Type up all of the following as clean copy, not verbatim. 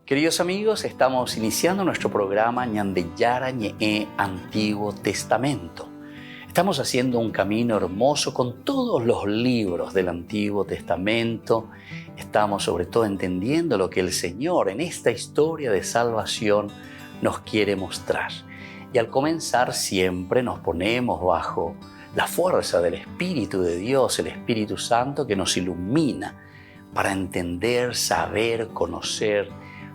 Queridos amigos, estamos iniciando nuestro programa Ñandeyara Ñe'e Antiguo Testamento. Estamos haciendo un camino hermoso con todos los libros del Antiguo Testamento. Estamos sobre todo entendiendo lo que el Señor en esta historia de salvación nos quiere mostrar. Y al comenzar siempre nos ponemos bajo la fuerza del Espíritu de Dios, el Espíritu Santo que nos ilumina para entender, saber, conocer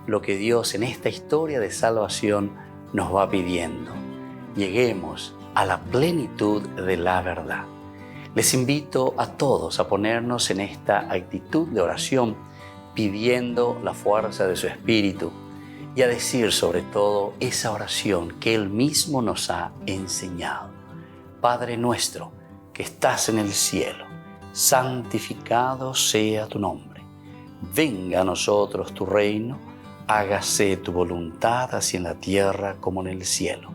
lo que Dios en esta historia de salvación nos va pidiendo. Lleguemos a la plenitud de la verdad. Les invito a todos a ponernos en esta actitud de oración, pidiendo la fuerza de su Espíritu y a decir sobre todo esa oración que Él mismo nos ha enseñado. Padre nuestro que estás en el cielo, santificado sea tu nombre. Venga a nosotros tu reino, hágase tu voluntad así en la tierra como en el cielo.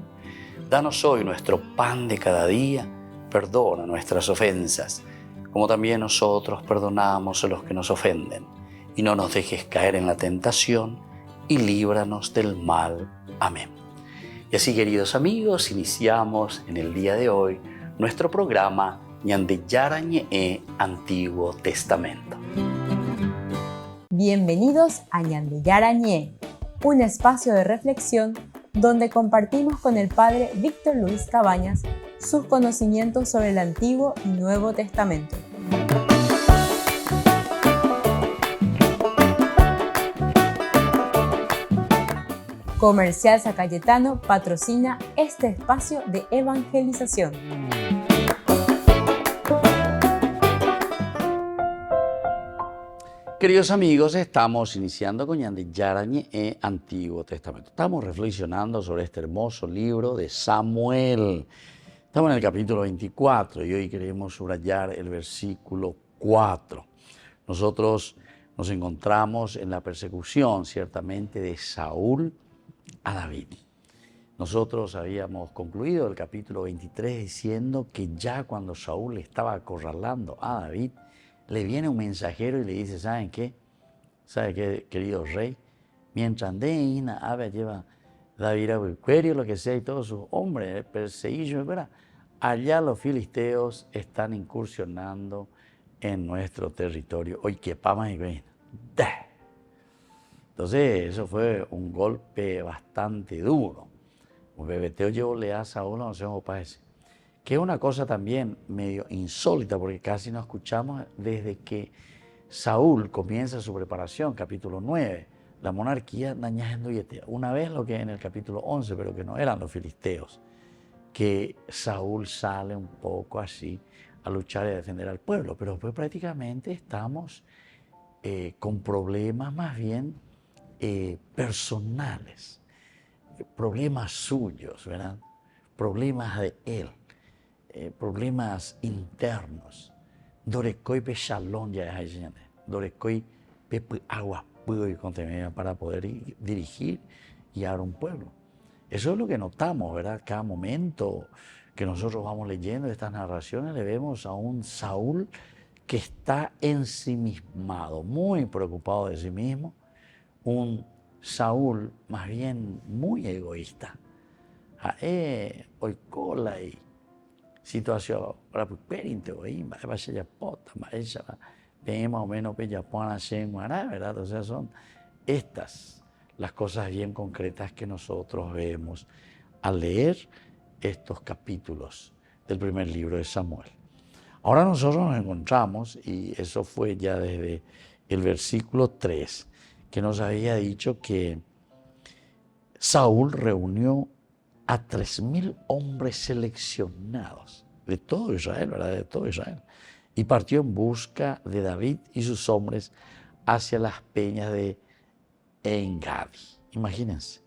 Danos hoy nuestro pan de cada día, perdona nuestras ofensas, como también nosotros perdonamos a los que nos ofenden. Y no nos dejes caer en la tentación, y líbranos del mal. Amén. Y así, queridos amigos, iniciamos en el día de hoy nuestro programa Ñandeyara Ñe'e Antiguo Testamento. Bienvenidos a Ñandeyara Ñe'e, un espacio de reflexión donde compartimos con el Padre Víctor Luis Cabañas sus conocimientos sobre el Antiguo y Nuevo Testamento. Comercial San Cayetano patrocina este espacio de evangelización. Queridos amigos, estamos iniciando con Ñandeyara Ñe'e Antiguo Testamento. Estamos reflexionando sobre este hermoso libro de Samuel. Estamos en el capítulo 24 y hoy queremos subrayar el versículo 4. Nosotros nos encontramos en la persecución, ciertamente, de Saúl a David. Nosotros habíamos concluido el capítulo 23 diciendo que ya cuando Saúl estaba acorralando a David, le viene un mensajero y le dice, ¿saben qué? ¿Sabe qué, querido rey? Mientras Deina, Ave lleva David a Buquerio, lo que sea, y todos sus hombres perseguidos, ¿verdad? Allá los filisteos están incursionando en nuestro territorio. Hoy que pama y ven. Entonces, eso fue un golpe bastante duro. Un bebeteo yo le a Saúl, no sé cómo parece. Que es una cosa también medio insólita, porque casi no escuchamos desde que Saúl comienza su preparación, capítulo 9, la monarquía dañando y una vez lo que en el capítulo 11, pero que no eran los filisteos, que Saúl sale un poco así a luchar y a defender al pueblo, pero pues prácticamente estamos con problemas más bien personales, problemas suyos, ¿verdad? Problemas de él. Problemas internos. Dorekoi pe shalom ya es gente. Dorekoi pe agua para poder dirigir y guiar un pueblo. Eso es lo que notamos, ¿verdad? Cada momento que nosotros vamos leyendo estas narraciones le vemos a un Saúl que está ensimismado, muy preocupado de sí mismo, un Saúl más bien muy egoísta. Oikola y situación para perinte hoy va a ser ya pota ella más o menos ya pona verdad, o sea, son estas las cosas bien concretas que nosotros vemos al leer estos capítulos del primer libro de Samuel. Ahora nosotros nos encontramos, y eso fue ya desde el versículo 3, que nos había dicho que Saúl reunió a 3,000 hombres seleccionados de todo Israel, ¿verdad? De todo Israel. Y partió en busca de David y sus hombres hacia las peñas de Engadi. Imagínense.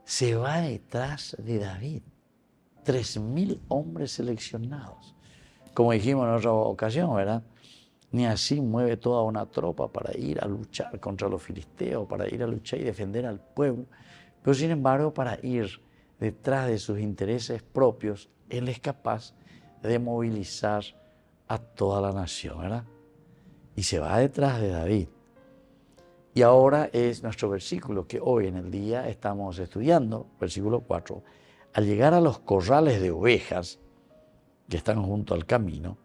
Se va detrás de David. 3,000 hombres seleccionados. Como dijimos en otra ocasión, ¿verdad? Ni así mueve toda una tropa para ir a luchar contra los filisteos, para ir a luchar y defender al pueblo. Pero sin embargo, para ir detrás de sus intereses propios, él es capaz de movilizar a toda la nación, ¿verdad? Y se va detrás de David. Y ahora es nuestro versículo que hoy en el día estamos estudiando, versículo 4. Al llegar a los corrales de ovejas que están junto al camino,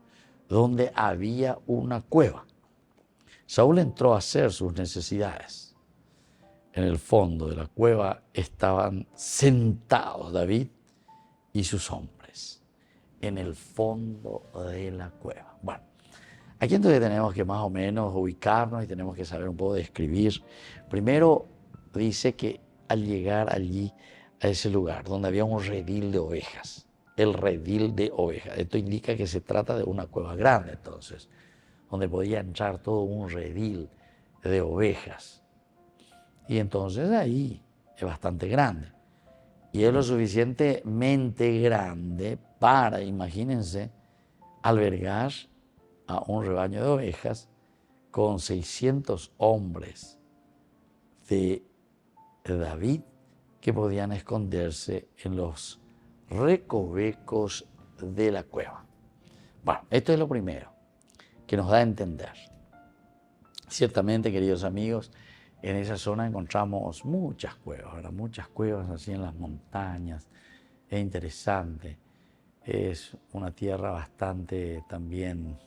donde había una cueva, Saúl entró a hacer sus necesidades. En el fondo de la cueva estaban sentados David y sus hombres. En el fondo de la cueva. Bueno, aquí entonces tenemos que más o menos ubicarnos y tenemos que saber un poco de escribir. Primero dice que al llegar allí a ese lugar donde había un redil de ovejas, el redil de ovejas, esto indica que se trata de una cueva grande entonces, donde podía entrar todo un redil de ovejas. Y entonces ahí es bastante grande. Y es lo suficientemente grande para, imagínense, albergar a un rebaño de ovejas con 600 hombres de David que podían esconderse en los recovecos de la cueva. Bueno, esto es lo primero que nos da a entender. Ciertamente, queridos amigos, en esa zona encontramos muchas cuevas, ¿verdad? Muchas cuevas así en las montañas. Es interesante. Es una tierra bastante también,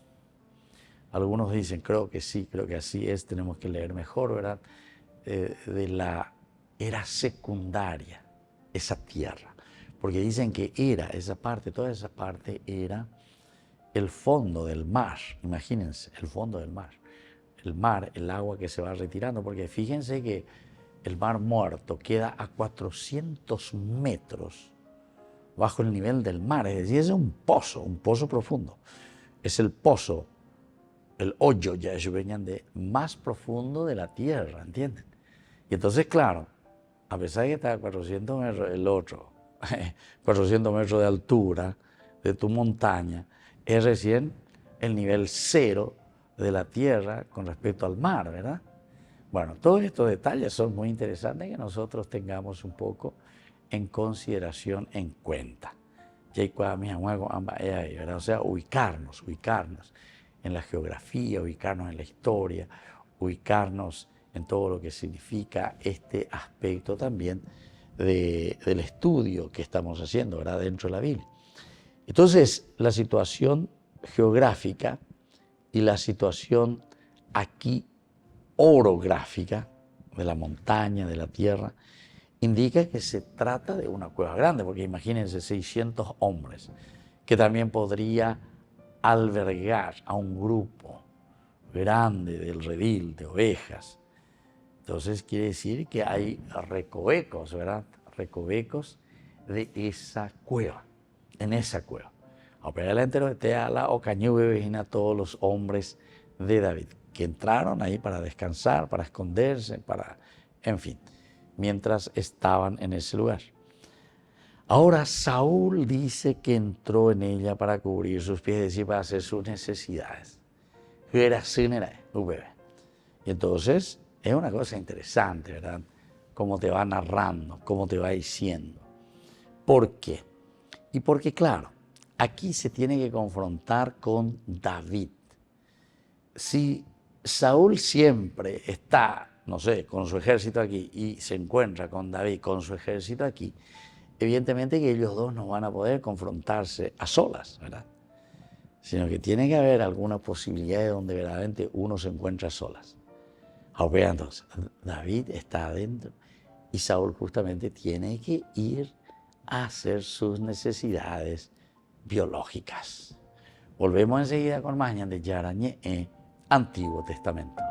algunos dicen, creo que sí, creo que así es, tenemos que leer mejor, ¿verdad? De la era secundaria, esa tierra. Porque dicen que era esa parte, toda esa parte era el fondo del mar. Imagínense, el fondo del mar. El mar, el agua que se va retirando, porque fíjense que el mar Muerto queda a 400 metros bajo el nivel del mar, es decir, es un pozo profundo. Es el pozo, el hoyo, ya ellos venían de más profundo de la tierra, ¿entienden? Y entonces, claro, a pesar de que está a 400 metros, el otro, 400 metros de altura de tu montaña, es recién el nivel cero de la tierra con respecto al mar, ¿verdad? Bueno, todos estos detalles son muy interesantes que nosotros tengamos un poco en consideración, en cuenta. O sea, ubicarnos en la geografía, ubicarnos en la historia, ubicarnos en todo lo que significa este aspecto también del estudio que estamos haciendo, ¿verdad?, dentro de la Biblia. Entonces, la situación geográfica y la situación aquí orográfica de la montaña, de la tierra, indica que se trata de una cueva grande, porque imagínense 600 hombres, que también podría albergar a un grupo grande del redil de ovejas. Entonces quiere decir que hay recovecos, ¿verdad? Recovecos de esa cueva, en esa cueva. A todos los hombres de David, que entraron ahí para descansar, para esconderse, en fin, mientras estaban en ese lugar. Ahora Saúl dice que entró en ella para cubrir sus pies, es decir, para hacer sus necesidades. Y entonces es una cosa interesante, ¿verdad? Cómo te va narrando, cómo te va diciendo. ¿Por qué? Y porque, claro, aquí se tiene que confrontar con David. Si Saúl siempre está, no sé, con su ejército aquí y se encuentra con David con su ejército aquí, evidentemente que ellos dos no van a poder confrontarse a solas, ¿verdad? Sino que tiene que haber alguna posibilidad de donde verdaderamente uno se encuentra a solas. Ahora, entonces, David está adentro y Saúl justamente tiene que ir a hacer sus necesidades biológicas. Volvemos enseguida con más de Yarañé, Antiguo Testamento.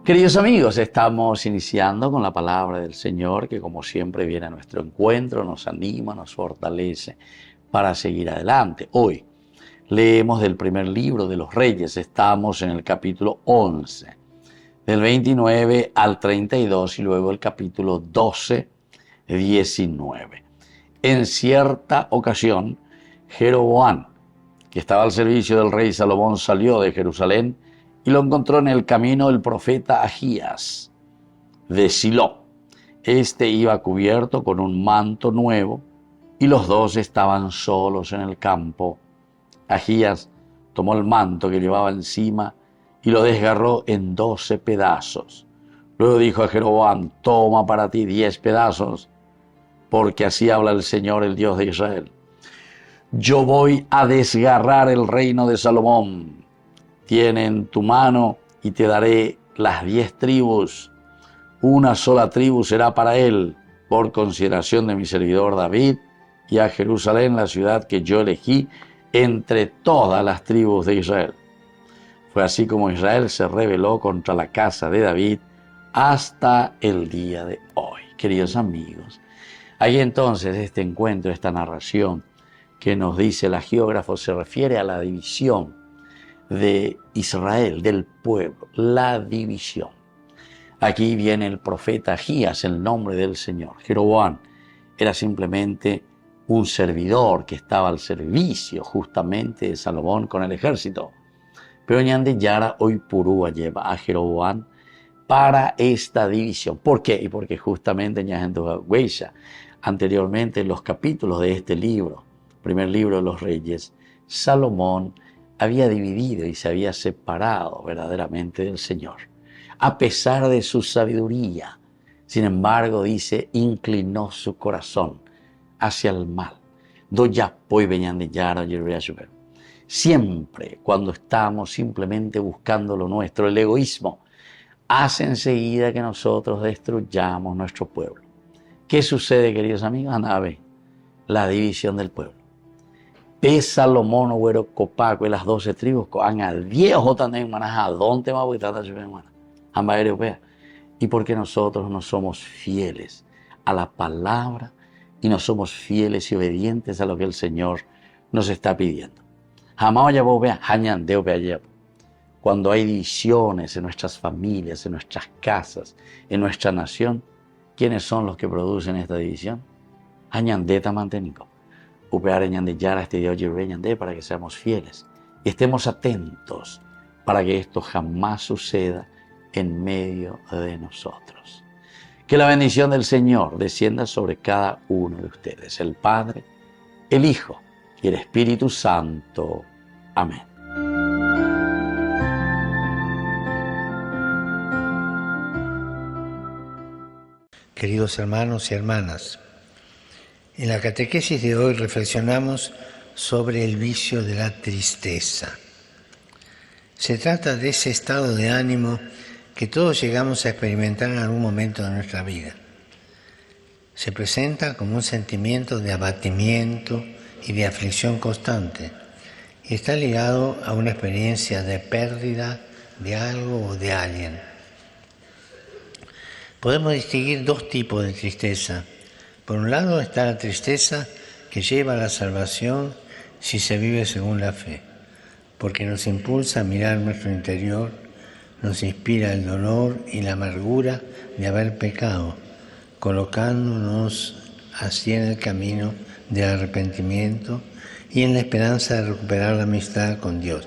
Queridos amigos, estamos iniciando con la palabra del Señor que como siempre viene a nuestro encuentro, nos anima, nos fortalece para seguir adelante. Hoy leemos del primer libro de los Reyes, estamos en el capítulo 11, del 29 al 32 y luego el capítulo 12, 19. En cierta ocasión, Jeroboam, que estaba al servicio del rey Salomón, salió de Jerusalén y lo encontró en el camino el profeta Ahías de Silo. Este iba cubierto con un manto nuevo y los dos estaban solos en el campo. Ahías tomó el manto que llevaba encima y lo desgarró en 12 pedazos. Luego dijo a Jeroboam: toma para ti 10 pedazos, porque así habla el Señor, el Dios de Israel. Yo voy a desgarrar el reino de Salomón. Tiene en tu mano y te daré las 10 tribus. Una sola tribu será para él, por consideración de mi servidor David, y a Jerusalén, la ciudad que yo elegí entre todas las tribus de Israel. Fue así como Israel se rebeló contra la casa de David hasta el día de hoy. Queridos amigos, ahí entonces este encuentro, esta narración que nos dice el hagiógrafo, se refiere a la división de Israel, del pueblo, la división. Aquí viene el profeta Ahías, el nombre del Señor. Jeroboam era simplemente un servidor que estaba al servicio justamente de Salomón con el ejército. Pero Ñande Yara hoy Purúa lleva a Jeroboam para esta división. ¿Por qué? Y porque justamente anteriormente en los capítulos de este libro, primer libro de los Reyes, Salomón había dividido y se había separado verdaderamente del Señor. A pesar de su sabiduría, sin embargo, dice, inclinó su corazón hacia el mal. Siempre cuando estamos simplemente buscando lo nuestro, el egoísmo hace enseguida que nosotros destruyamos nuestro pueblo. ¿Qué sucede, queridos amigos? Anabe, la división del pueblo. Salomón o copaco y las 12 tribus han a 10 también manas dónde va a tratar de europea. Y porque nosotros no somos fieles a la palabra y no somos fieles y obedientes a lo que el Señor nos está pidiendo. Cuando hay divisiones en nuestras familias, en nuestras casas, en nuestra nación, ¿quiénes son los que producen esta división? Hañandeta mantenico. Para que seamos fieles y estemos atentos para que esto jamás suceda en medio de nosotros. Que la bendición del Señor descienda sobre cada uno de ustedes, el Padre, el Hijo y el Espíritu Santo. Amén. Queridos hermanos y hermanas, en la catequesis de hoy reflexionamos sobre el vicio de la tristeza. Se trata de ese estado de ánimo que todos llegamos a experimentar en algún momento de nuestra vida. Se presenta como un sentimiento de abatimiento y de aflicción constante y está ligado a una experiencia de pérdida de algo o de alguien. Podemos distinguir dos tipos de tristeza. Por un lado está la tristeza que lleva a la salvación si se vive según la fe, porque nos impulsa a mirar nuestro interior, nos inspira el dolor y la amargura de haber pecado, colocándonos así en el camino del arrepentimiento y en la esperanza de recuperar la amistad con Dios.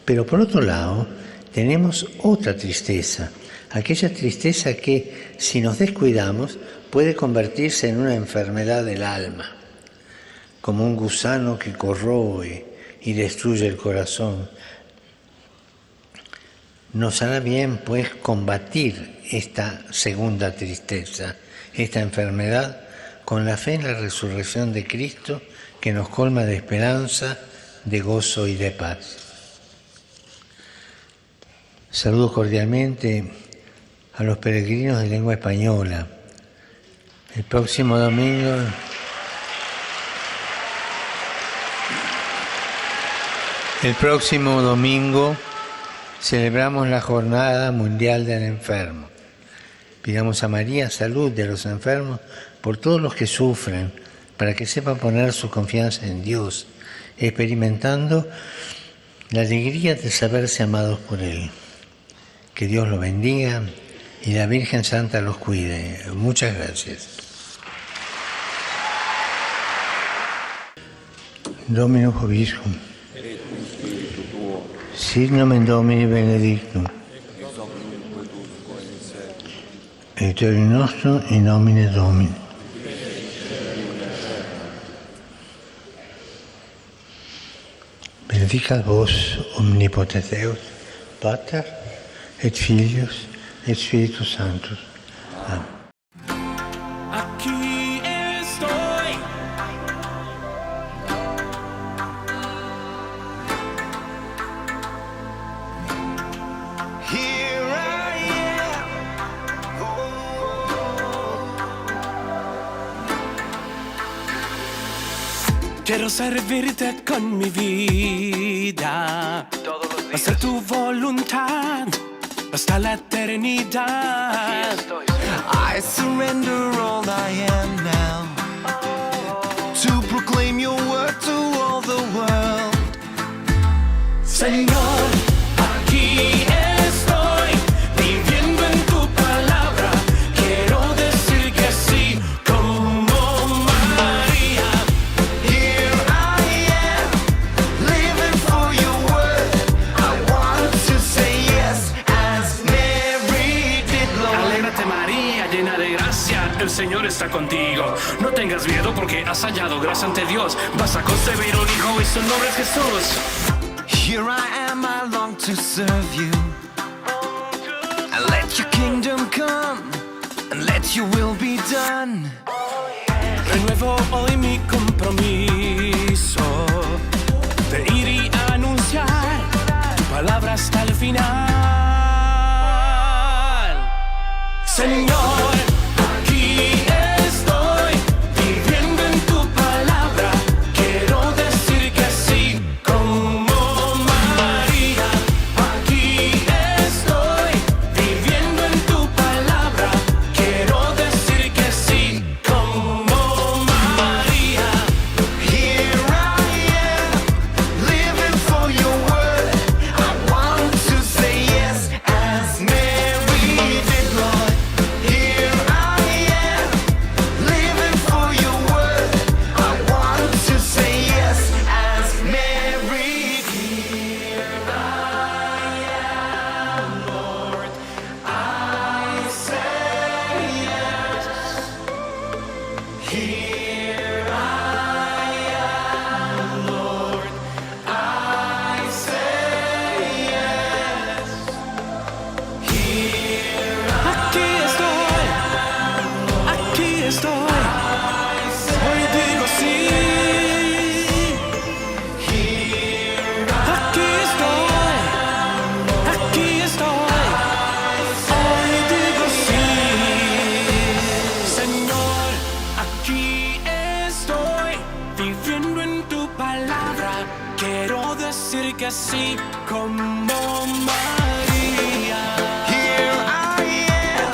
Pero por otro lado, tenemos otra tristeza, aquella tristeza que, si nos descuidamos, puede convertirse en una enfermedad del alma, como un gusano que corroe y destruye el corazón. Nos hará bien, pues, combatir esta segunda tristeza, esta enfermedad, con la fe en la resurrección de Cristo, que nos colma de esperanza, de gozo y de paz. Saludo cordialmente a los peregrinos de lengua española. El próximo domingo celebramos la Jornada Mundial del Enfermo. Pidamos a María salud de los enfermos por todos los que sufren, para que sepan poner su confianza en Dios, experimentando la alegría de saberse amados por Él. Que Dios los bendiga y la Virgen Santa los cuide. Muchas gracias. Dominus Vobiscum. Sit nomen Domini benedictum. Aiutorium nostrum in nomine Domini. Benedicat vos omnipotens Deus, Pater et Filius et Spiritus Sanctus. Amén. Aquí estoy. Here I am. Quiero servirte con mi vida. Todos los días. Hacer tu voluntad hasta la eternidad. I surrender all I am now to proclaim your word to all the world. Señor, aquí estoy, viviendo en tu palabra. Quiero decir que sí, como María. Here I am, living for your word. I want to say yes, as Mary did, Lord. Alégrate, María, llena de gracia, el Señor está contigo. No tengas miedo porque has hallado gracia ante Dios. Vas a concebir un hijo y su nombre es Jesús. Here I am, I long to serve you. And let your kingdom come, and let your will be done. Renuevo hoy mi compromiso de ir y anunciar tu palabra hasta el final. Señor, aquí estoy, viviendo en tu palabra. Quiero decir que sí, como María. Aquí estoy, viviendo en tu palabra. Quiero decir que sí, como María. Here I am, living for your word. I want to say yes, as Mary did, Lord. Here I am, living for your word. I want to say yes, as Mary. Here I am, Lord. I say yes. Here I am, Lord. I say yes. Aquí estoy, hoy digo sí. Aquí estoy, hoy digo sí. Señor, aquí estoy, viviendo en tu palabra. Quiero decir que sí, como María. Here I am,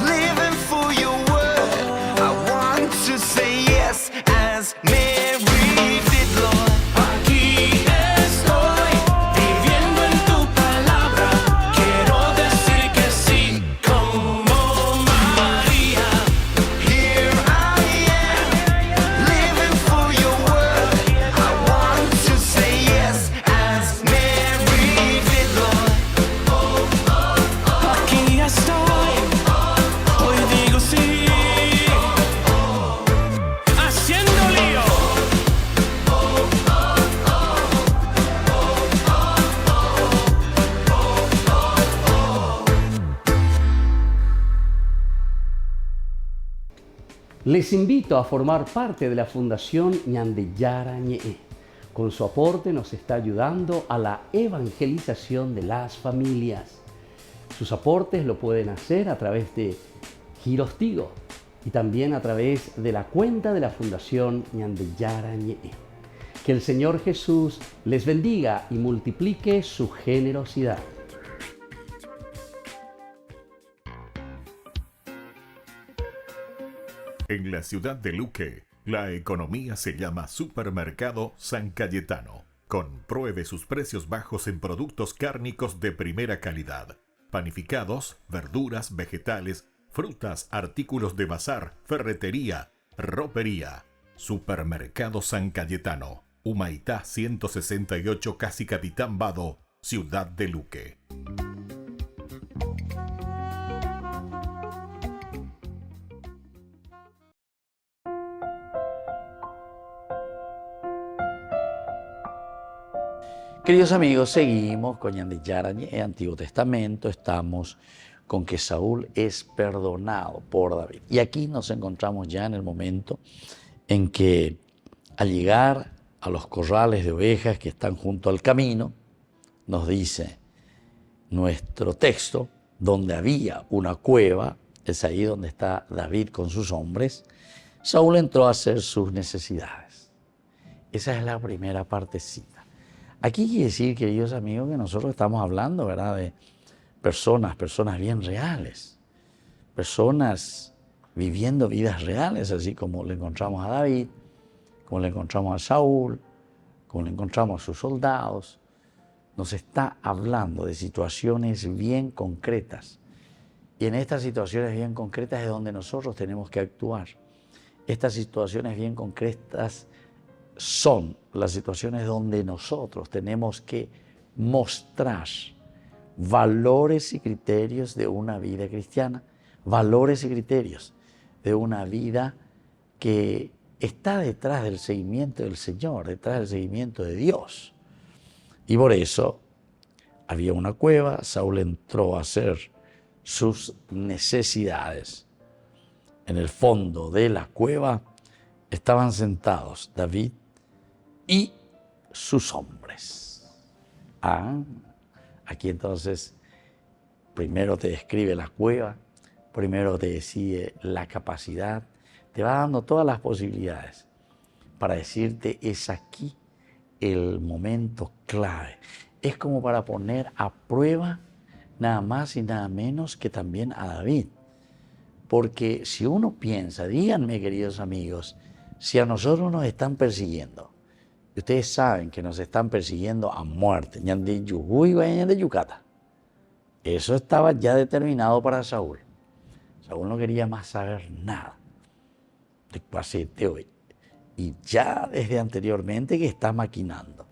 living for your word. I want to say yes, as Mary did, Lord. Aquí estoy, viviendo en tu palabra. Quiero decir que sí, como María. Here I am, living for your word. I want to say yes, as Mary did, Lord. Aquí estoy, hoy digo sí. Haciendo lío. Les invito a formar parte de la Fundación Ñandeyara Ñe'e. Con su aporte nos está ayudando a la evangelización de las familias. Sus aportes lo pueden hacer a través de Giros Tigo y también a través de la cuenta de la Fundación Ñandeyara Ñe'e. Que el Señor Jesús les bendiga y multiplique su generosidad. En la ciudad de Luque, la economía se llama Supermercado San Cayetano. Compruebe sus precios bajos en productos cárnicos de primera calidad. Panificados, verduras, vegetales, frutas, artículos de bazar, ferretería, ropería. Supermercado San Cayetano, Humaitá 168, Casi Capitán Vado, ciudad de Luque. Queridos amigos, seguimos con Ñandillarañe, el Antiguo Testamento. Estamos con que Saúl es perdonado por David. Y aquí nos encontramos ya en el momento en que, al llegar a los corrales de ovejas que están junto al camino, nos dice nuestro texto, donde había una cueva, es ahí donde está David con sus hombres, Saúl entró a hacer sus necesidades. Esa es la primera partecita. Aquí quiere decir, queridos amigos, que nosotros estamos hablando, ¿verdad?, de personas bien reales, personas viviendo vidas reales, así como le encontramos a David, como le encontramos a Saúl, como le encontramos a sus soldados. Nos está hablando de situaciones bien concretas. Y en estas situaciones bien concretas es donde nosotros tenemos que actuar. Estas situaciones bien concretas son las situaciones donde nosotros tenemos que mostrar valores y criterios de una vida cristiana, valores y criterios de una vida que está detrás del seguimiento del Señor, detrás del seguimiento de Dios. Y por eso había una cueva, Saúl entró a hacer sus necesidades. En el fondo de la cueva estaban sentados David y sus hombres. Aquí entonces primero te describe la cueva, primero te decide la capacidad, te va dando todas las posibilidades para decirte es aquí el momento clave. Es como para poner a prueba nada más y nada menos que también a David. Porque si uno piensa, díganme queridos amigos, si a nosotros nos están persiguiendo, y ustedes saben que nos están persiguiendo a muerte, eso estaba ya determinado para Saúl. Saúl no quería más saber nada de Cuasete hoy. Y ya desde anteriormente que está maquinando.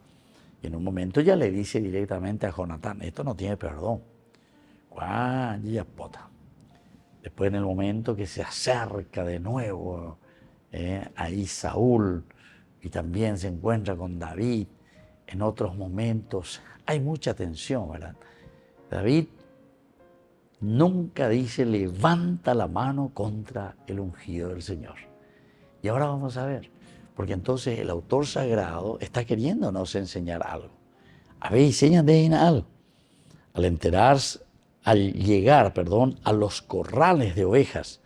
Y en un momento ya le dice directamente a Jonatán, esto no tiene perdón. Después en el momento que se acerca de nuevo ahí Saúl y también se encuentra con David, en otros momentos hay mucha tensión, ¿verdad? David nunca dice levanta la mano contra el ungido del Señor. Y ahora vamos a ver, porque entonces el autor sagrado está queriéndonos enseñar algo. A ver, enseñan de algo. Al llegar a los corrales de ovejas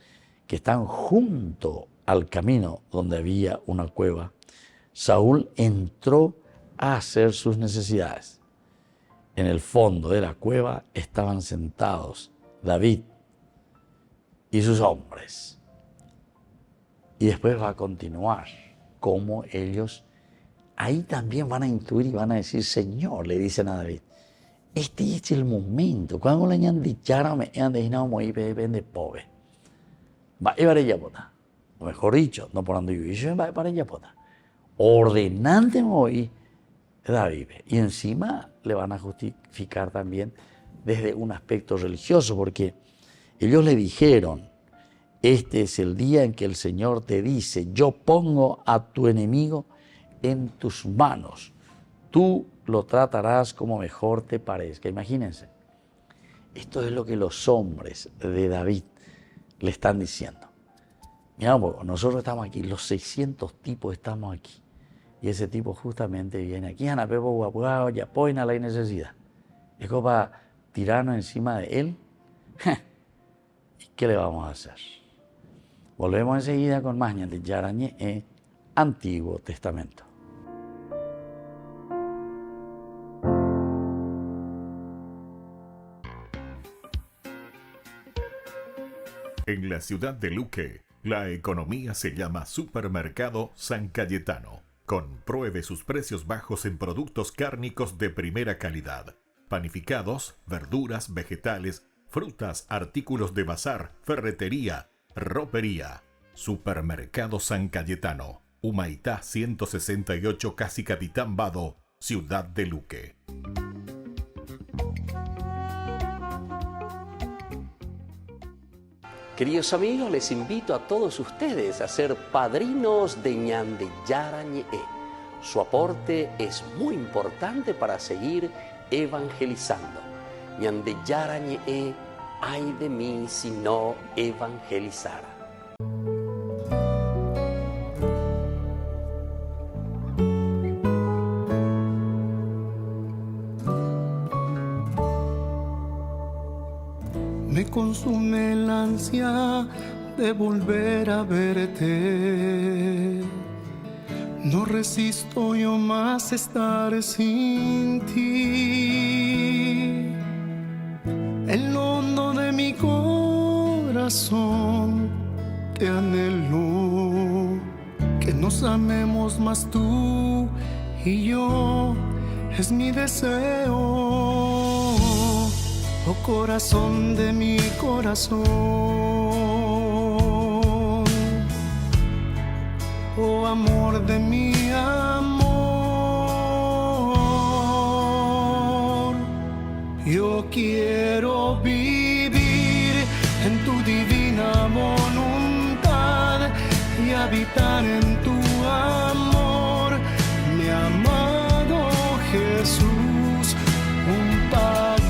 que están junto al camino donde había una cueva, Saúl entró a hacer sus necesidades. En el fondo de la cueva estaban sentados David y sus hombres. Y después va a continuar cómo ellos ahí también van a intuir y van a decir, Señor, le dicen a David, este es el momento. Cuando le han dicho, me han dejado muy de pobre. Va a llevar ella pota. O mejor dicho, no por ando yo, va a llevar ella pota. Ordenante hoy David. Y encima le van a justificar también desde un aspecto religioso, porque ellos le dijeron, este es el día en que el Señor te dice, yo pongo a tu enemigo en tus manos. Tú lo tratarás como mejor te parezca. Imagínense, esto es lo que los hombres de David le están diciendo. Mira, nosotros estamos aquí, los 600 tipos estamos aquí. Y ese tipo justamente viene aquí, ya ponen la necesidad. Es como para tirarnos encima de él. ¿Y qué le vamos a hacer? Volvemos enseguida con más Ñandillarañe, Antiguo Testamento. En la ciudad de Luque, La economía se llama Supermercado San Cayetano. Compruebe sus precios bajos en productos cárnicos de primera calidad. Panificados, verduras, vegetales, frutas, artículos de bazar, ferretería, ropería. Supermercado San Cayetano. Humaitá 168, Casi Capitán Vado, Ciudad de Luque. Queridos amigos, les invito a todos ustedes a ser padrinos de Ñandeyara Ñe'e. Su aporte es muy importante para seguir evangelizando. Ñandeyara Ñe'e, ay de mí si no evangelizara. Me consume la ansia de volver a verte. No resisto yo más estar sin ti. En lo hondo de mi corazón te anhelo. Que nos amemos más tú y yo. Es mi deseo. Oh corazón de mi corazón, oh amor de mi amor, yo quiero vivir en tu divina voluntad y habitar en tu amor, mi amado Jesús, un pacto.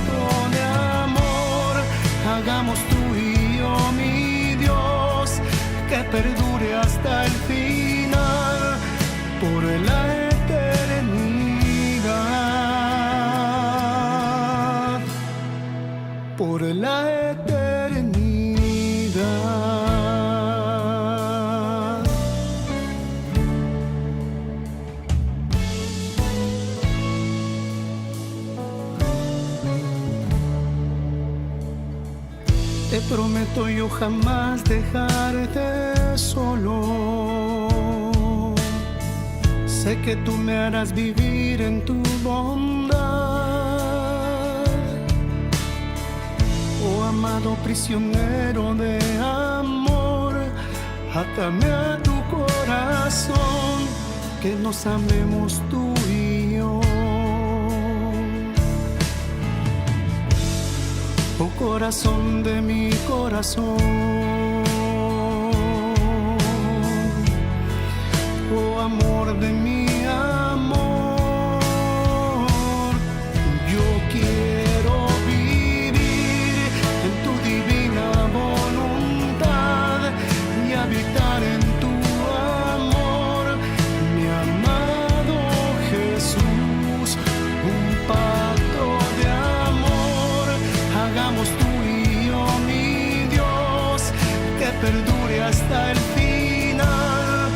Hagamos tú y yo, mi Dios, que perdure hasta el final, por la eternidad, por la eternidad. Te prometo yo jamás dejarte solo. Sé que tú me harás vivir en tu bondad. Oh amado prisionero de amor, átame a tu corazón, que nos amemos tú y yo. Oh corazón de mi corazón, oh amor de mi amor, yo quiero vivir en tu divina voluntad y habitar en tu amor, mi amado Jesús, un pacto de amor. Hagamos tú y yo, mi Dios, que perdure hasta el final,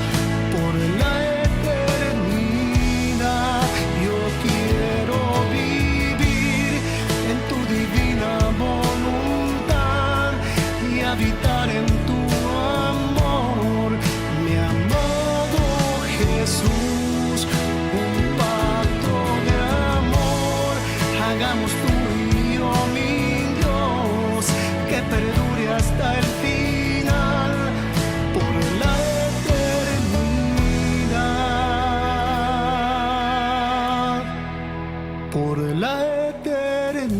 por la eternidad. Yo quiero vivir en tu divina voluntad y habitar en tu amor, mi amado Jesús, un pacto de amor. Hagamos tú y yo, mi Dios, que perdure hasta el final, por la eternidad, por la eternidad.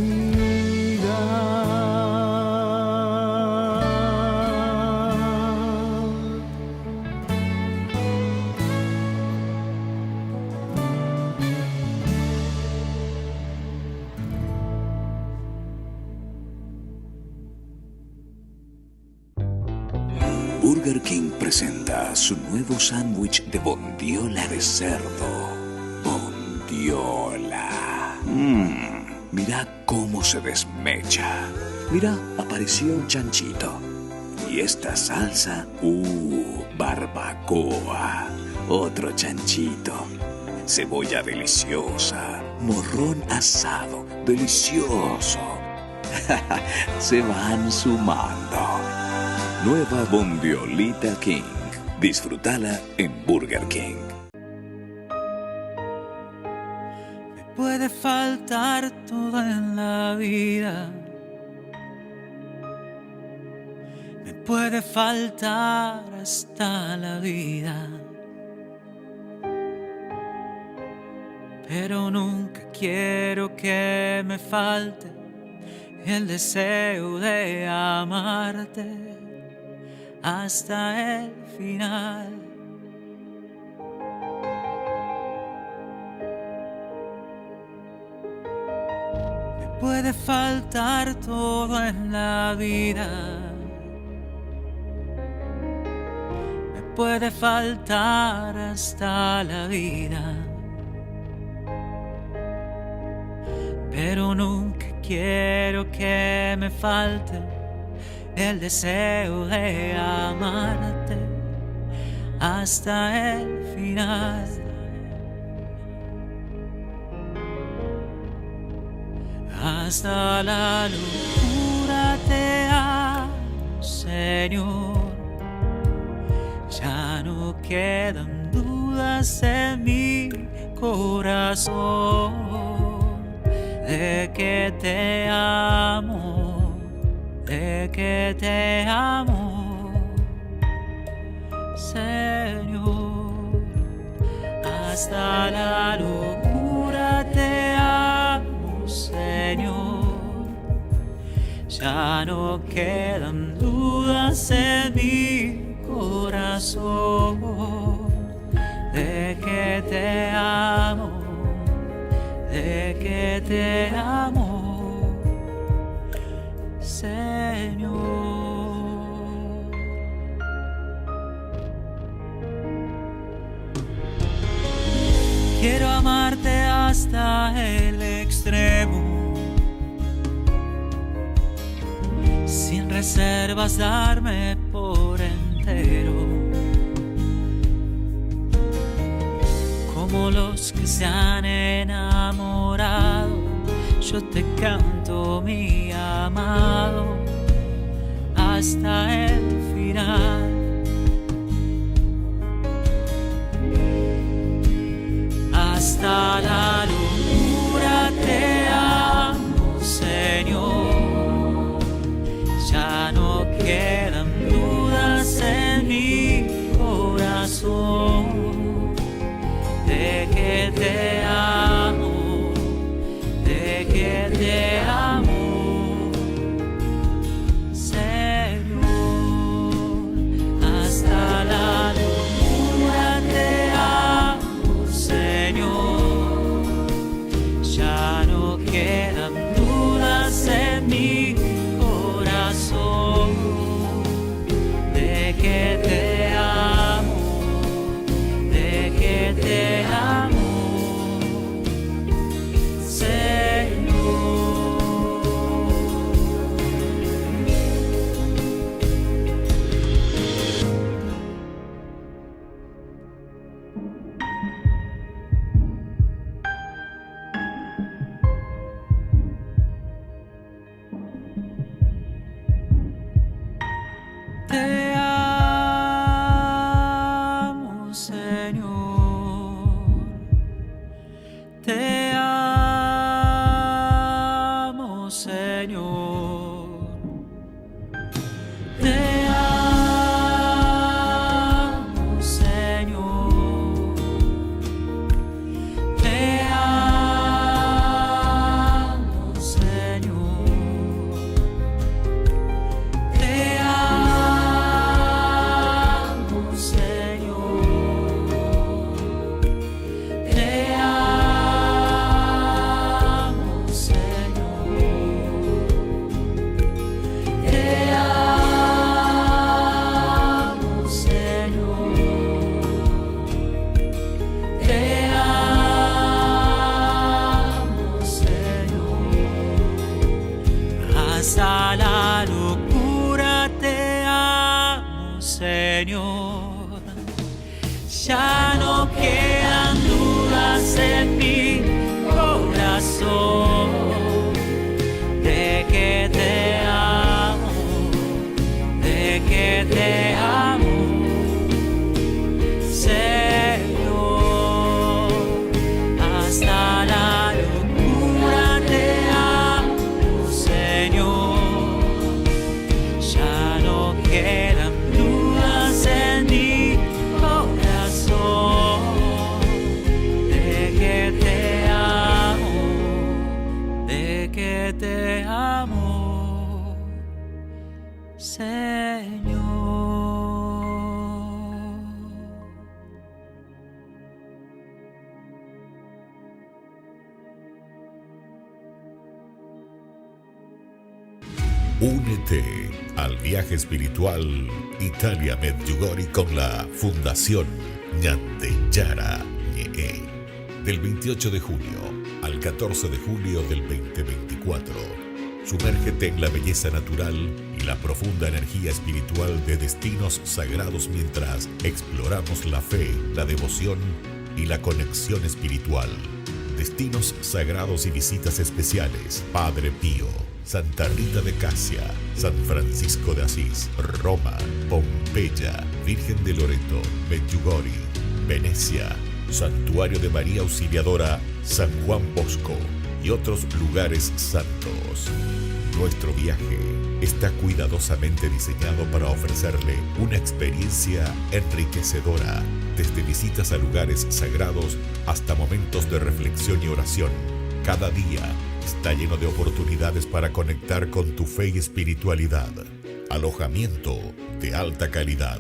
Burger King presenta su nuevo sándwich de bondiola de cerdo. Bondiola. Mira cómo se desmecha. Mira, apareció un chanchito. Y esta salsa, barbacoa. Otro chanchito. Cebolla deliciosa. Morrón asado, delicioso. Se van sumando. Nueva Bondiolita King. Disfrútala en Burger King. Me puede faltar todo en la vida. Me puede faltar hasta la vida. Pero nunca quiero que me falte el deseo de amarte hasta el final. Me puede faltar todo en la vida. Me puede faltar hasta la vida. Pero nunca quiero que me falte el deseo de amarte hasta el final. Hasta la locura te amo, Señor. Ya no quedan dudas en mi corazón. De que te amo, de que te amo, Señor. Hasta la locura te amo, Señor. Ya no quedan dudas en mi corazón. De que te amo, de que te amo, Señor. Quiero amarte hasta el extremo, sin reservas darme por entero. Como los que se han enamorado, yo te canto, mi amado, hasta el final. Hasta la locura te amo, Señor. Ya no quedan dudas en mi corazón. De que te amo, de que te amo, Señor. Hasta la locura te amo, Señor. Ya no quedan dudas en mi corazón. De que te amo, de que te amo, Señor. Te amo, Señor. Te amo, Señor. Te amo, Señor. Te amo, Señor. Te amo, Señor. Te amo, Señor. Te amo, Señor. Te amo, Señor. Hasta la locura te amo, Señor. Ya no quedan dudas en mi corazón. De que te amo, de que que te amo, Señor, hasta la locura te amo, Señor. Ya no quedan dudas en mi corazón de que te amo, de que te amo, Señor. Únete al viaje espiritual Italia Medjugorje con la Fundación Ñande Yara Ñe. Del 28 de junio al 14 de julio del 2024. Sumérgete en la belleza natural y la profunda energía espiritual de destinos sagrados mientras exploramos la fe, la devoción y la conexión espiritual. Destinos sagrados y visitas especiales: Padre Pío, Santa Rita de Casia, San Francisco de Asís, Roma, Pompeya, Virgen de Loreto, Medjugorje, Venecia, Santuario de María Auxiliadora, San Juan Bosco y otros lugares santos. Nuestro viaje está cuidadosamente diseñado para ofrecerle una experiencia enriquecedora, desde visitas a lugares sagrados hasta momentos de reflexión y oración. Cada día está lleno de oportunidades para conectar con tu fe y espiritualidad. Alojamiento de alta calidad,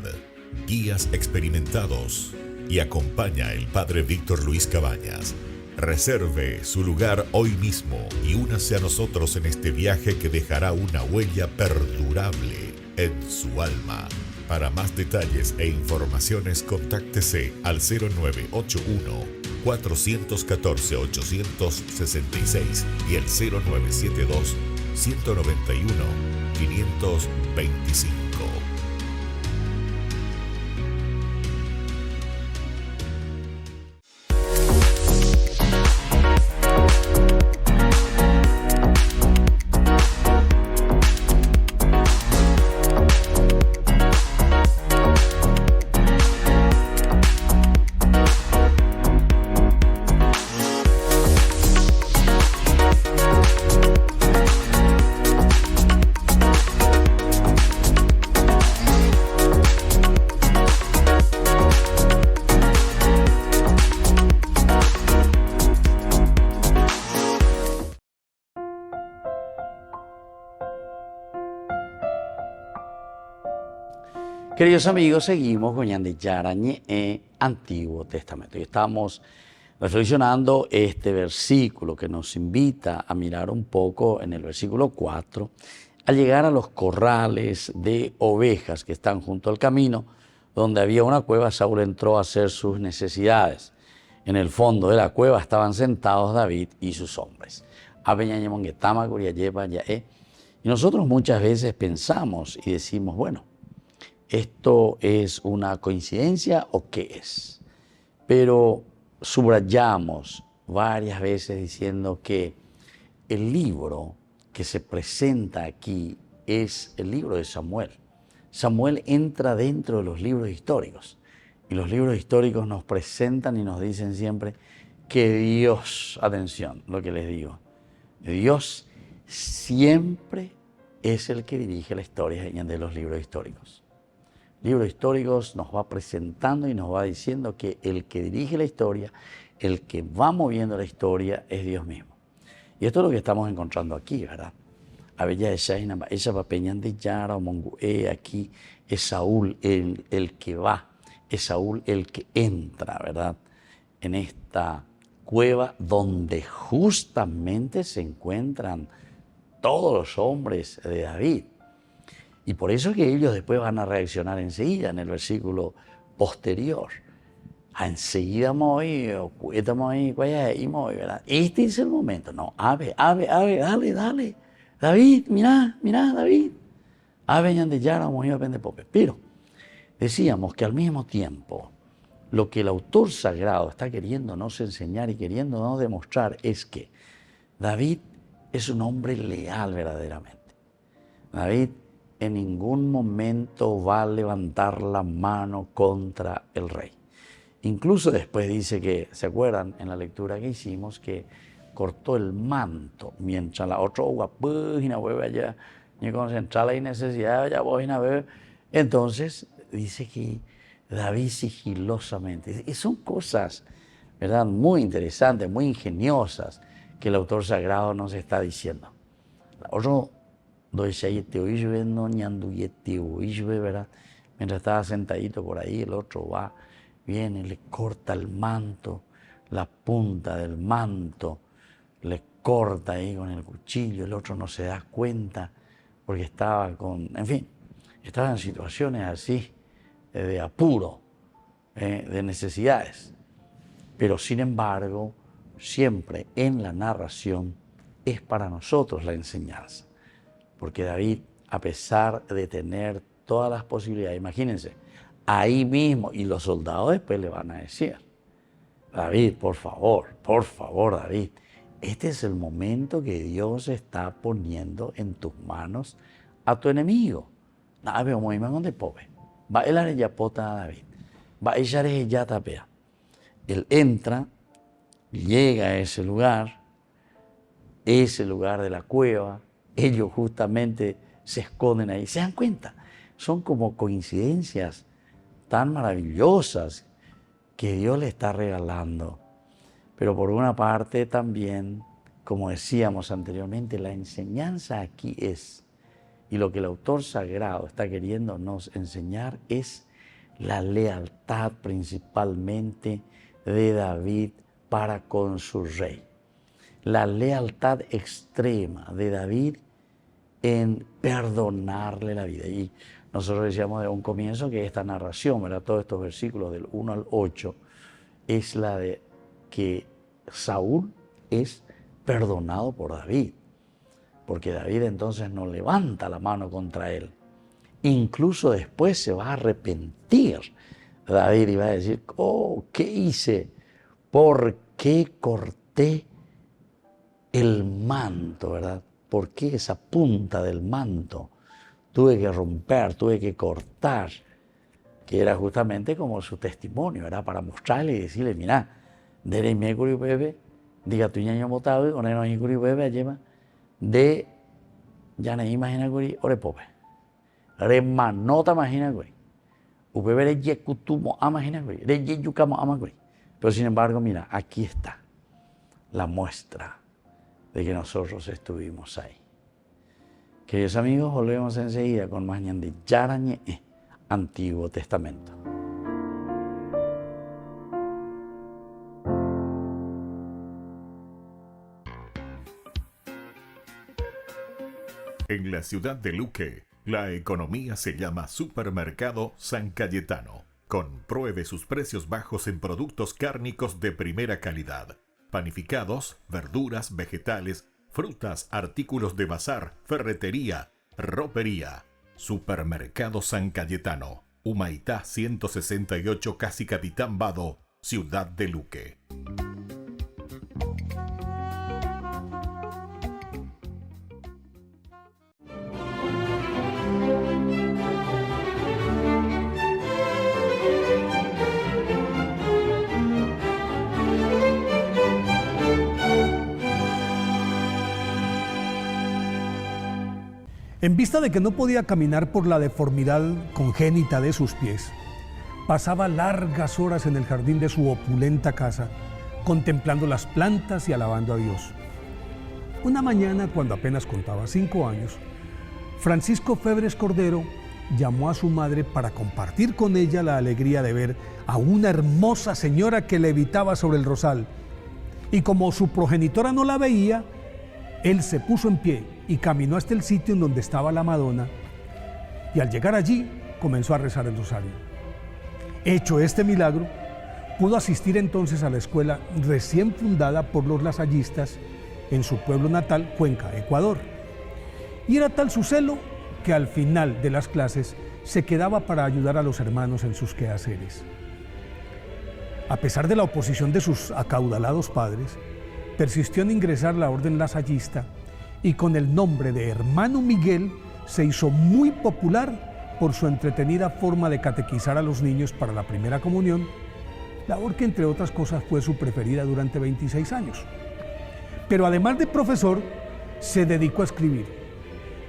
guías experimentados y acompaña el Padre Víctor Luis Cabañas. Reserve su lugar hoy mismo y únase a nosotros en este viaje que dejará una huella perdurable en su alma. Para más detalles e informaciones, contáctese al 0981 414 866 y el 0972 191 525. Queridos amigos, seguimos con Ñande Yara Ñe, Antiguo Testamento. Y estamos reflexionando este versículo que nos invita a mirar un poco en el versículo 4, al llegar a los corrales de ovejas que están junto al camino, donde había una cueva. Saúl entró a hacer sus necesidades. En el fondo de la cueva estaban sentados David y sus hombres. Y nosotros muchas veces pensamos y decimos, bueno, ¿esto es una coincidencia o qué es? Pero subrayamos varias veces diciendo que el libro que se presenta aquí es el libro de Samuel. Samuel entra dentro de los libros históricos y los libros históricos nos presentan y nos dicen siempre que Dios, atención, lo que les digo, Dios siempre es el que dirige la historia de los libros históricos. Libros históricos nos va presentando y nos va diciendo que el que dirige la historia, el que va moviendo la historia es Dios mismo. Y esto es lo que estamos encontrando aquí, ¿verdad? Aquí es Saúl el que va, es Saúl el que entra, ¿verdad? En esta cueva donde justamente se encuentran todos los hombres de David. Y por eso es que ellos después van a reaccionar enseguida en el versículo posterior. Enseguida ¿verdad? Este es el momento. No, ave, dale. David, mirá, David. Ave Ñande Yara Pope. Pero decíamos que al mismo tiempo, lo que el autor sagrado está queriéndonos enseñar y queriéndonos demostrar es que David es un hombre leal verdaderamente. David en ningún momento va a levantar la mano contra el rey. Incluso después dice que, ¿se acuerdan en la lectura que hicimos? Que cortó el manto, mientras la otra guapúgina bebe allá, ni concentrar la necesidad, ya voy a ver. Entonces dice que David sigilosamente, y son cosas, ¿verdad?, muy interesantes, muy ingeniosas, que el autor sagrado nos está diciendo. La otra, ¿verdad? Mientras estaba sentadito por ahí, el otro va, viene, le corta el manto, la punta del manto, le corta ahí con el cuchillo, el otro no se da cuenta porque estaba en fin, estaba en situaciones así de apuro, de necesidades. Pero sin embargo, siempre en la narración es para nosotros la enseñanza. Porque David, a pesar de tener todas las posibilidades, imagínense, ahí mismo, y los soldados después le van a decir, David, por favor, David, este es el momento que Dios está poniendo en tus manos a tu enemigo. Nada, veo muy mal donde pobre. Va el arellapota a David. Va ella ya tapea. Él entra, llega a ese lugar de la cueva. Ellos justamente se esconden ahí. ¿Se dan cuenta? Son como coincidencias tan maravillosas que Dios le está regalando. Pero por una parte también, como decíamos anteriormente, la enseñanza aquí es, y lo que el autor sagrado está queriendo nos enseñar es la lealtad principalmente de David para con su rey. La lealtad extrema de David en perdonarle la vida. Y nosotros decíamos de un comienzo que esta narración, ¿verdad?, todos estos versículos del 1 al 8, es la de que Saúl es perdonado por David, porque David entonces no levanta la mano contra él. Incluso después se va a arrepentir David y va a decir, oh, ¿qué hice? ¿Por qué corté el manto, verdad? ¿Por qué esa punta del manto tuve que romper, tuve que cortar? Que era justamente como su testimonio, era para mostrarle y decirle, mira, de me curi bebe, diga tu ñaño botado, o no hay curi bebe, lleva, de ya no imagina curi, ore pope. Remanota imagina curi. Ubebe de yekutumo amagina curi, de yeyukamo amaguri. Pero sin embargo, mira, aquí está la muestra de que nosotros estuvimos ahí. Queridos amigos, volvemos enseguida con más ñande yarañe, Antiguo Testamento. En la ciudad de Luque, la economía se llama Supermercado San Cayetano. Compruebe sus precios bajos en productos cárnicos de primera calidad. Panificados, verduras, vegetales, frutas, artículos de bazar, ferretería, ropería. Supermercado San Cayetano, Humaitá 168, Casi Capitán Vado, Ciudad de Luque. En vista de que no podía caminar por la deformidad congénita de sus pies, pasaba largas horas en el jardín de su opulenta casa, contemplando las plantas y alabando a Dios. Una mañana, cuando apenas contaba 5 años, Francisco Febres Cordero llamó a su madre para compartir con ella la alegría de ver a una hermosa señora que levitaba sobre el rosal. Y como su progenitora no la veía, él se puso en pie y caminó hasta el sitio en donde estaba la Madonna, y al llegar allí comenzó a rezar el rosario. Hecho este milagro, pudo asistir entonces a la escuela recién fundada por los lasallistas en su pueblo natal, Cuenca, Ecuador. Y era tal su celo que al final de las clases se quedaba para ayudar a los hermanos en sus quehaceres. A pesar de la oposición de sus acaudalados padres, persistió en ingresar a la orden lasallista y con el nombre de Hermano Miguel se hizo muy popular por su entretenida forma de catequizar a los niños para la primera comunión, labor que entre otras cosas fue su preferida durante 26 años. Pero además de profesor, se dedicó a escribir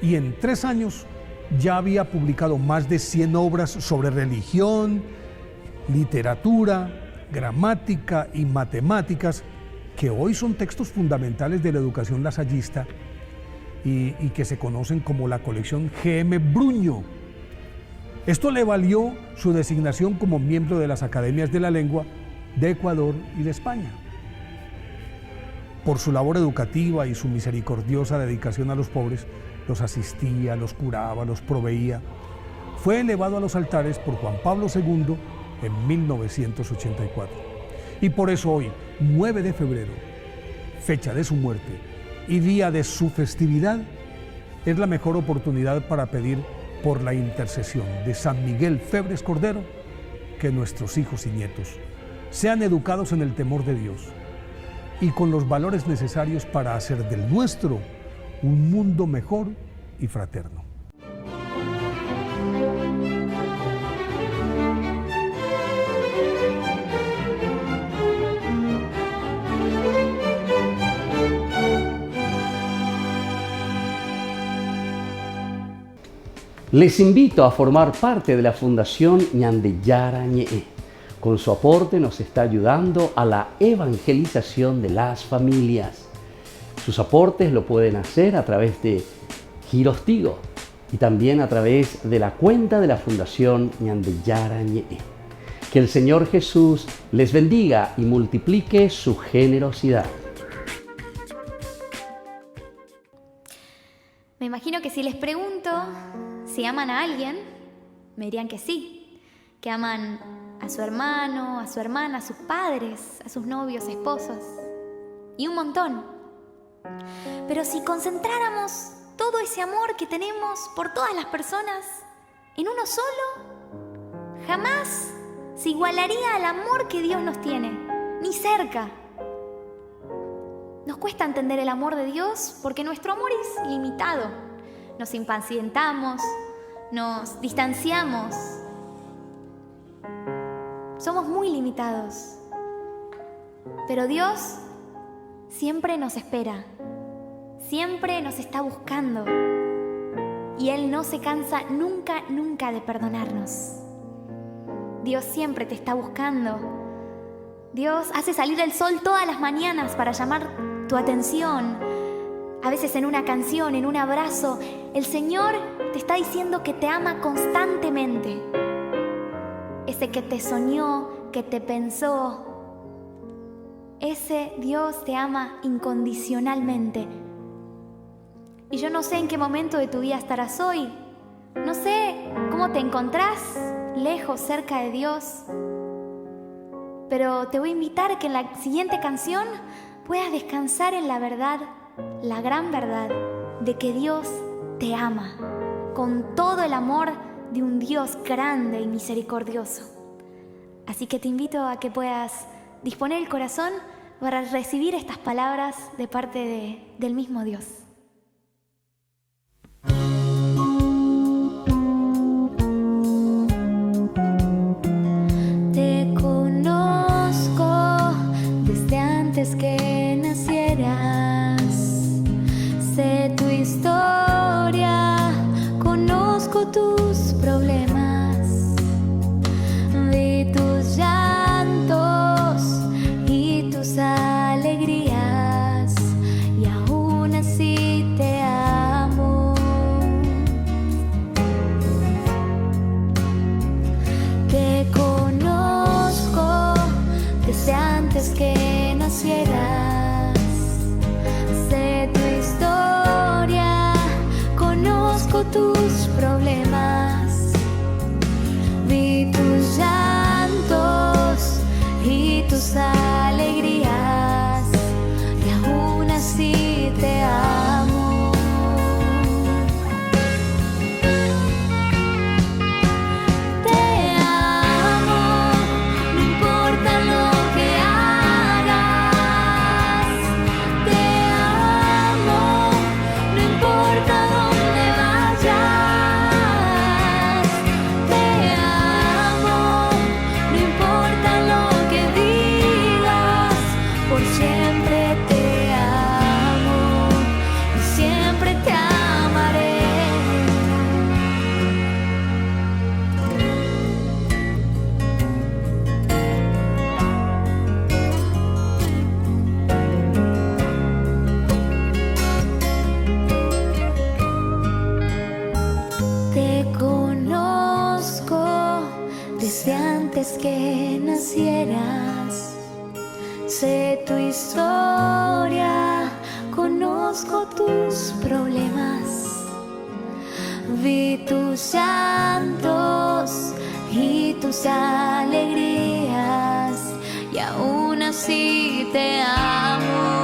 y en 3 años ya había publicado más de 100 obras sobre religión, literatura, gramática y matemáticas, que hoy son textos fundamentales de la educación lasallista y que se conocen como la colección G.M. Bruño. Esto le valió su designación como miembro de las Academias de la Lengua de Ecuador y de España. Por su labor educativa y su misericordiosa dedicación a los pobres, los asistía, los curaba, los proveía. Fue elevado a los altares por Juan Pablo II en 1984. Y por eso hoy, 9 de febrero, fecha de su muerte y día de su festividad, es la mejor oportunidad para pedir por la intercesión de San Miguel Febres Cordero que nuestros hijos y nietos sean educados en el temor de Dios y con los valores necesarios para hacer del nuestro un mundo mejor y fraterno. Les invito a formar parte de la Fundación Ñandeyara Ñe'e. Con su aporte nos está ayudando a la evangelización de las familias. Sus aportes lo pueden hacer a través de Giros Tigo y también a través de la cuenta de la Fundación Ñandeyara Ñe'e. Que el Señor Jesús les bendiga y multiplique su generosidad. Me imagino que si les pregunto si aman a alguien, me dirían que sí, que aman a su hermano, a su hermana, a sus padres, a sus novios, esposos y un montón. Pero si concentráramos todo ese amor que tenemos por todas las personas en uno solo, jamás se igualaría al amor que Dios nos tiene, ni cerca. Nos cuesta entender el amor de Dios porque nuestro amor es limitado. Nos impacientamos, nos distanciamos. Somos muy limitados. Pero Dios siempre nos espera, siempre nos está buscando. Y Él no se cansa nunca, nunca de perdonarnos. Dios siempre te está buscando. Dios hace salir el sol todas las mañanas para llamar tu atención. A veces en una canción, en un abrazo, el Señor te está diciendo que te ama constantemente. Ese que te soñó, que te pensó, ese Dios te ama incondicionalmente. Y yo no sé en qué momento de tu vida estarás hoy. No sé cómo te encontrás, lejos, cerca de Dios. Pero te voy a invitar a que en la siguiente canción puedas descansar en la verdad, la gran verdad de que Dios te ama con todo el amor de un Dios grande y misericordioso. Así que te invito a que puedas disponer el corazón para recibir estas palabras de parte del mismo Dios. Te conozco desde antes que nacieras. Sé tu historia, conozco tus problemas. Vi tus llantos y tus alegrías, y aún así te amo. Te conozco desde antes que nacieras. Sé tu historia, conozco tus problemas. Vi tus llantos y tus alegrías, y aún así te amo. Te amo, no importa lo que hagas. Desde antes que nacieras, sé tu historia, conozco tus problemas, vi tus llantos y tus alegrías, y aún así te amo.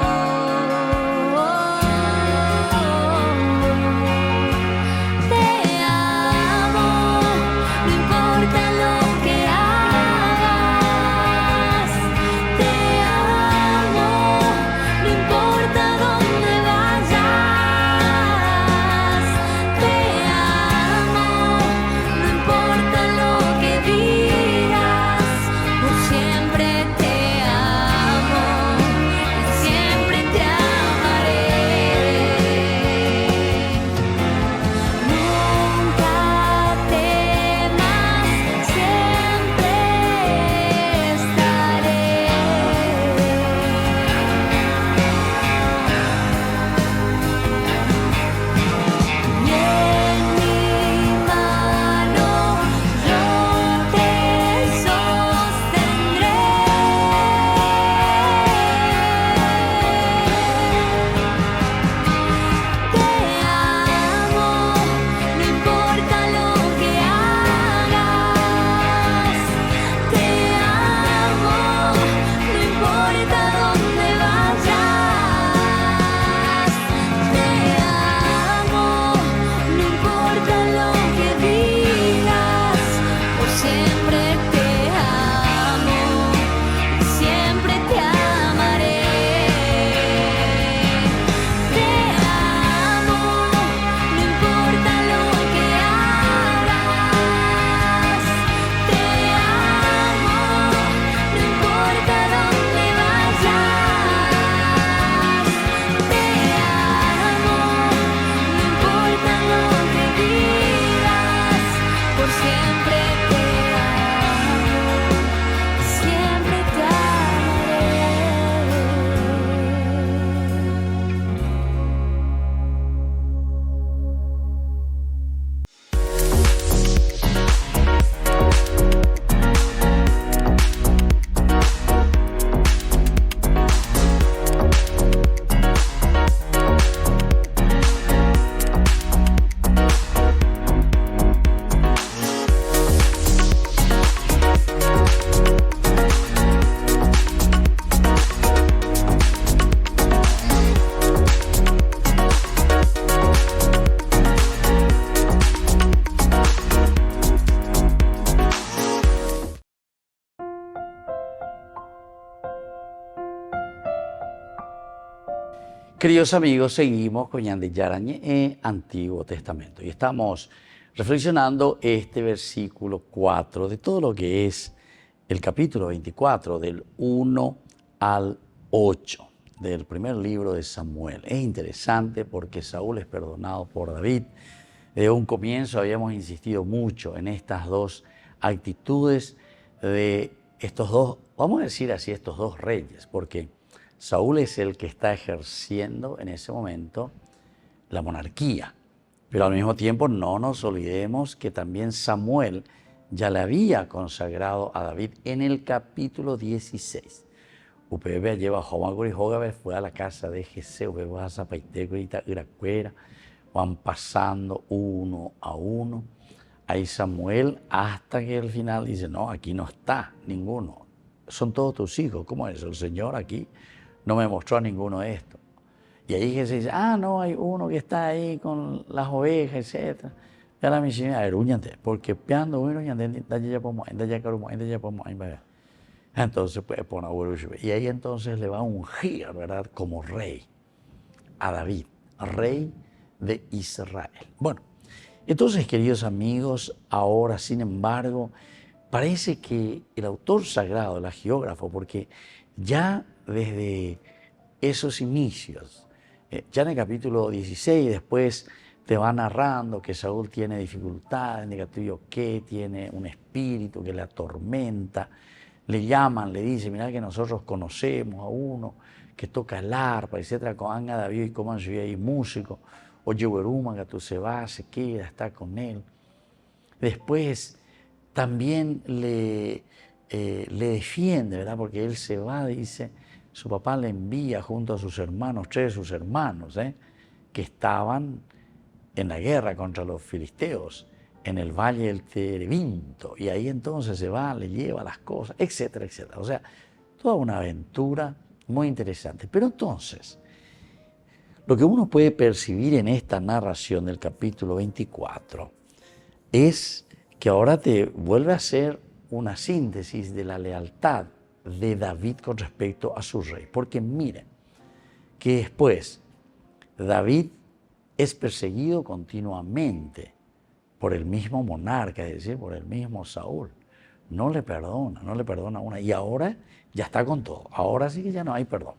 Queridos amigos, seguimos con Ñande Yarañe, Antiguo Testamento, y estamos reflexionando este versículo 4 de todo lo que es el capítulo 24, del 1 al 8 del primer libro de Samuel. Es interesante porque Saúl es perdonado por David. Desde un comienzo habíamos insistido mucho en estas dos actitudes de estos dos, vamos a decir así, estos dos reyes, porque Saúl es el que está ejerciendo en ese momento la monarquía. Pero al mismo tiempo no nos olvidemos que también Samuel ya le había consagrado a David en el capítulo 16. Upebe lleva Homaguri Jogabe, fue a la casa de Jesé, Upebe a Zapaitegrita, Iracuera, van pasando uno a uno. Ahí Samuel hasta que al final dice, no, aquí no está ninguno. Son todos tus hijos. ¿Cómo es? El Señor aquí no me mostró a ninguno de estos. Y ahí Jesús dice, no, hay uno que está ahí con las ovejas, etc. Ya la misión era uñante, porque peando uno ya entonces pues pone y ahí entonces le va a ungir, ¿verdad? Como rey a David, rey de Israel. Bueno, entonces, queridos amigos, ahora, sin embargo, parece que el autor sagrado, el geógrafo, porque ya desde esos inicios, ya en el capítulo 16, después te va narrando que Saúl tiene dificultades, negativo que tiene un espíritu que le atormenta, le llaman, le dicen, mira que nosotros conocemos a uno que toca el arpa, etcétera, con Anga David y como su ahí músico, o Yehueruma que tú se va, se queda, está con él. Después también le defiende, ¿verdad? Porque él se va, dice, su papá le envía junto a sus hermanos, 3 de sus hermanos, que estaban en la guerra contra los filisteos, en el valle del Terebinto, y ahí entonces se va, le lleva las cosas, etcétera, etcétera. O sea, toda una aventura muy interesante. Pero entonces, lo que uno puede percibir en esta narración del capítulo 24 es que ahora te vuelve a hacer una síntesis de la lealtad de David con respecto a su rey. Porque miren, que después David es perseguido continuamente por el mismo monarca, es decir, por el mismo Saúl. No le perdona una. Y ahora ya está con todo. Ahora sí que ya no hay perdón.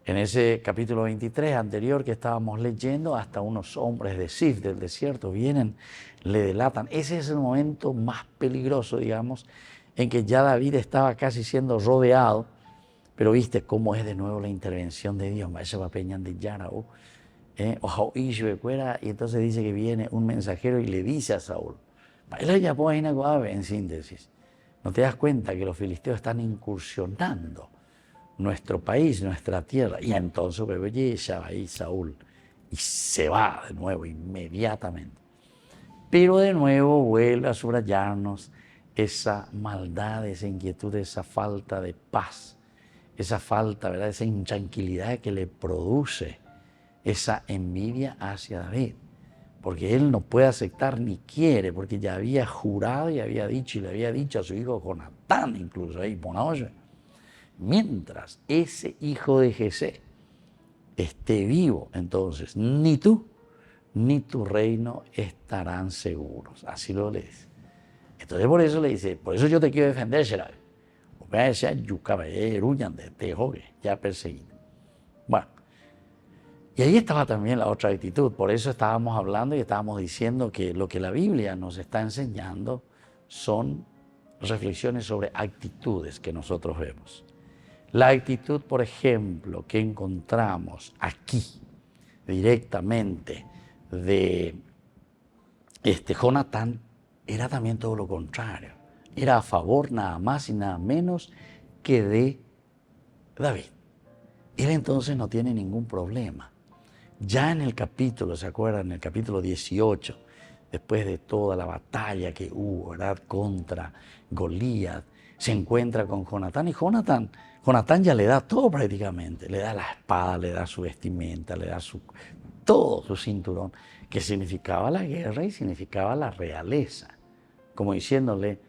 En ese capítulo 23 anterior que estábamos leyendo, hasta unos hombres de Sif, del desierto, vienen, le delatan. Ese es el momento más peligroso, digamos, en que ya David estaba casi siendo rodeado, pero viste cómo es de nuevo la intervención de Dios. Y entonces dice que viene un mensajero y le dice a Saúl, en síntesis, ¿no te das cuenta que los filisteos están incursionando nuestro país, nuestra tierra? Y entonces ya va ahí Saúl y se va de nuevo inmediatamente. Pero de nuevo vuelve a subrayarnos esa maldad, esa inquietud, esa falta de paz, esa falta, ¿verdad?, esa intranquilidad que le produce esa envidia hacia David, porque él no puede aceptar ni quiere, porque ya había jurado y había dicho, y le había dicho a su hijo Jonatán incluso, ahí, mientras ese hijo de Jesé esté vivo, entonces ni tú ni tu reino estarán seguros. Así lo le dice. Entonces por eso le dice, por eso yo te quiero defender, Sherai. Ya perseguido. Bueno, y ahí estaba también la otra actitud. Por eso estábamos hablando y estábamos diciendo que lo que la Biblia nos está enseñando son reflexiones sobre actitudes que nosotros vemos. La actitud, por ejemplo, que encontramos aquí directamente de Jonatán era también todo lo contrario. Era a favor nada más y nada menos que de David. Él entonces no tiene ningún problema. Ya en el capítulo, ¿se acuerdan? En el capítulo 18, después de toda la batalla que hubo, ¿verdad?, contra Goliat, se encuentra con Jonatán y Jonatán ya le da todo prácticamente. Le da la espada, le da su vestimenta, le da todo su cinturón, que significaba la guerra y significaba la realeza. Como diciéndole,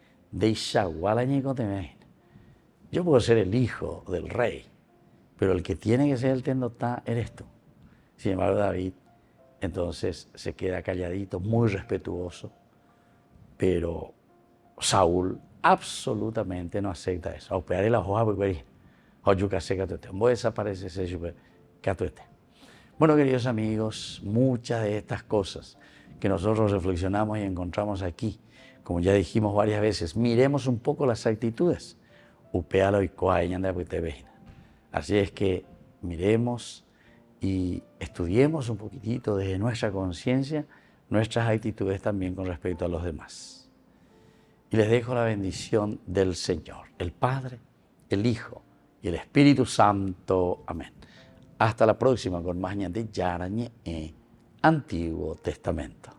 yo puedo ser el hijo del rey, pero el que tiene que ser el tendotá eres tú. Sin embargo, David entonces se queda calladito, muy respetuoso, pero Saúl absolutamente no acepta eso. Bueno, queridos amigos, muchas de estas cosas que nosotros reflexionamos y encontramos aquí, como ya dijimos varias veces, miremos un poco las actitudes. Así es que miremos y estudiemos un poquitito desde nuestra conciencia nuestras actitudes también con respecto a los demás. Y les dejo la bendición del Señor, el Padre, el Hijo y el Espíritu Santo. Amén. Hasta la próxima con más Ñande Yara Ñe'e, Antiguo Testamento.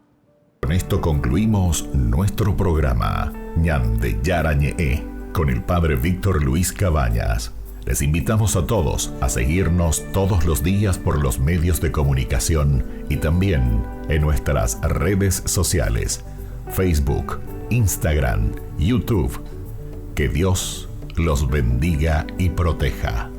Con esto concluimos nuestro programa Ñande Yara Ñe'e con el Padre Víctor Luis Cabañas. Les invitamos a todos a seguirnos todos los días por los medios de comunicación y también en nuestras redes sociales, Facebook, Instagram, YouTube. Que Dios los bendiga y proteja.